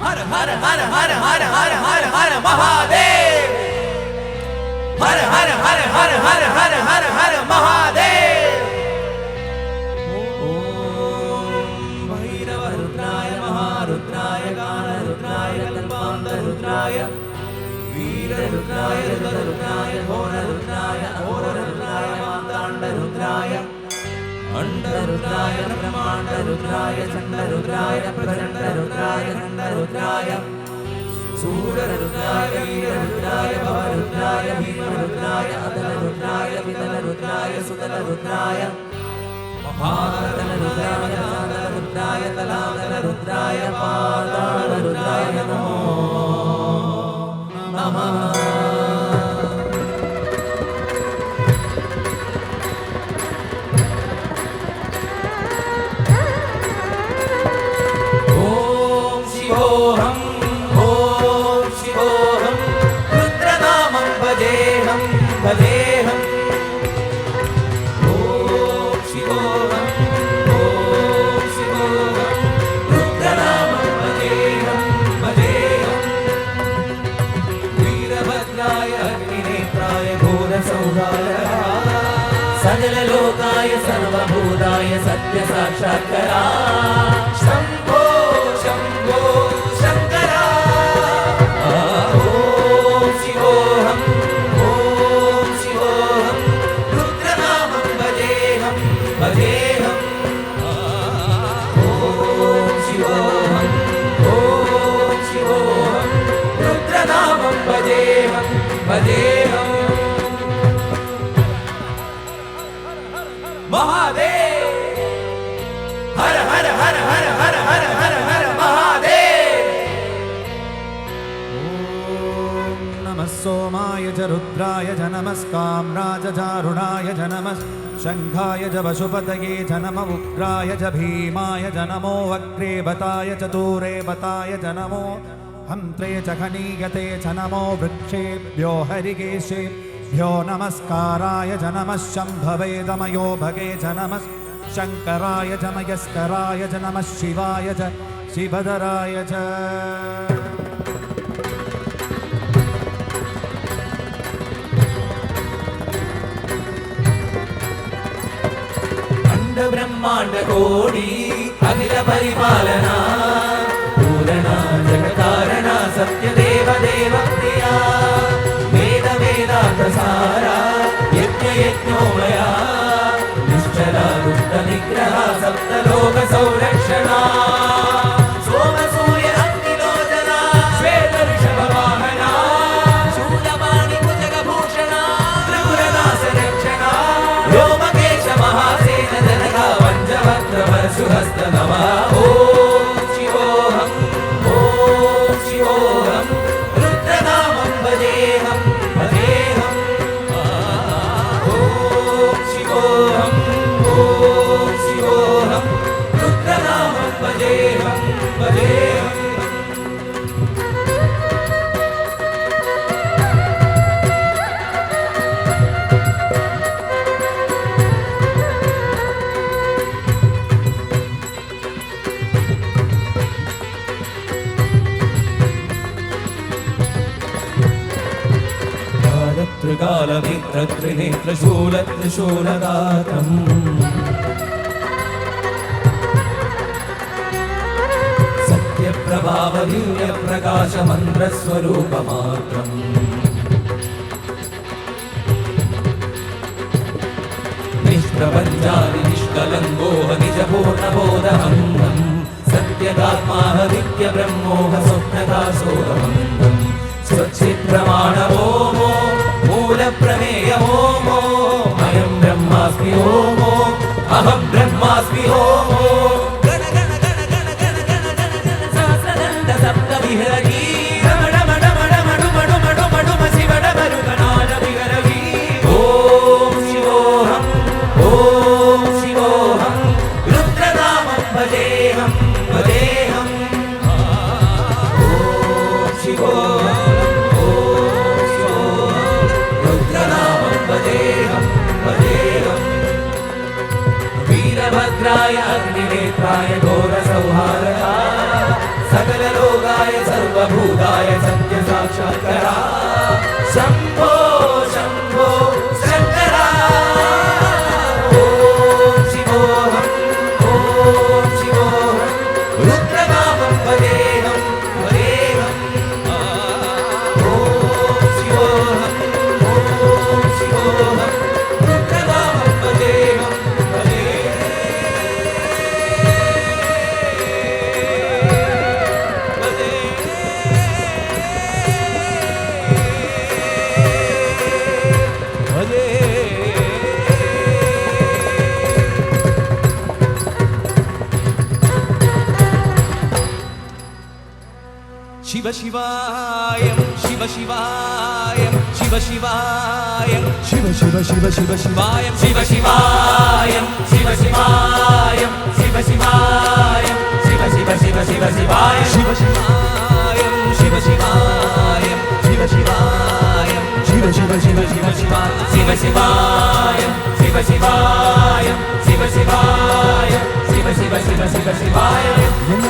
हर हर हर हर हर हर हर हर महादेव, हर हर हर हर हर हर हर हर महादेव। ओम भैरव रुद्राय महारुद्राय गानरुद्राय कल्पान्तरुद्राय वीररुद्राय रुद्ररुद्राय घोररुद्राय अघोररुद्राय मार्ताण्डरुद्राय अंडरुद्राय ब्रह्माण्डरुद्राय चण्डरुद्राय प्रचण्डरुद्राय खण्डरुद्राय सूररुद्राय वीररुद्राय भवरुद्राय भीमरुद्राय अतलरुद्राय वितलरुद्राय सुतलरुद्राय महातलरुद्राय जातलरुद्राय तलातलरुद्राय पातालरुद्राय नमो नमः। भजेहं ओम शिवोहं रुद्रनामं भजेहं भजेहं वीरभद्राय अग्निनेत्राय घोरसौहार्दाय सकललोकाय सर्वभूताय सत्यसाक्षात्करा शम्भो शम्भो शङ्करा। ओम शिवोहं भजेहं ओम शिवोहं रुद्रनामं भजेहं भजेहं महादेव। हर हर हर हर हर हर हर हर महादेव। ओम नमः सोमाय च रुद्राय च नमस्काम्राज चारुणाय च नमः शंखाय च पशुपतये च नमः उग्राय च भीमाय च नमो वक्रेवताय च दूरेवताय च नमो हन्त्रे च खनीयते च नमो वृक्षेभ्यो हरिकेशेभ्यो नमस्काराय च नमः शम्भवे दमयो भगे च नमः शङ्कराय च मयस्कराय च नमः शिवाय च शिवधराय च। ब्रह्मांड कोटि अखिल परिपालना पूरणा जगकारणा सत्यदेव देव प्रिया वेद वेदांत सारा यज्ञ यज्ञोमया निश्चला दुष्ट निग्रह सप्तलोक संरक्षणा सोम सूर्य अग्निलोचना श्वेत ऋषभ वाहना शूलपाणि भुजगभूषणा त्रिपुरनाश रक्षणा व्योमकेश महासेन जनका वज्रवक्त्रपरशुहस्त नमः। ओम शिवोहं रुद्रनामं भजेहं भजेहं ओम शिवोहं रुद्रनामं भजेहं भजेहं। त्रिकालमित्र त्रिनेत्र शूल त्रिशूलगात्रम् सत्यप्रभाव दिव्य प्रकाश मंत्र स्वरूपमात्रम् निष्प्रपञ्चादि निष्कलङ्गोह निजपूर्णबोधहङ्गम् सत्यगात्माह नित्य ब्रह्मोह स्वप्नकाशोदमन्दम् स्वच्छिप्रमाणवोमो मूल प्रमेय ओमो अयं ब्रह्मास्मि ओमो अहं ब्रह्मास्मि ओमो गण गण गण गण गण गण गण गण सहस्रदण्ड सप्तविहरगी डम डम डम डम डुम डुम डुम डुम शिव डमरु गणाल विहरगी। ओम शिवोहं रुद्रनामं भजेहं भजेहं ओम शिवोहं भजेहं भजेहं वीरभद्राय सर्वलोकाय सर्वभूताय सत्यसाक्षात्करा शम्भो शम्भो शङ्करा ॐ शिवोऽहम् ॐ शिवोऽहम् रुद्रनामं वदेहं वदेहं ॐ शिवोऽहम् ॐ शिवोऽहम् रुद्रनामं वदेहं शिव शिवाय शिव शिवाय शिव शिवाय शिव शिव शिव शिव शिवाय शिव शिवाय शिव शिवाय शिव शिवाय शिव शिव शिव शिव शिवाय शिव शिवाय शिव शिवाय शिव शिवाय शिव शिव शिव शिव शिवाय शिव शिवाय शिव शिवाय शिव शिवाय शिव शिव शिव शिव शिवाय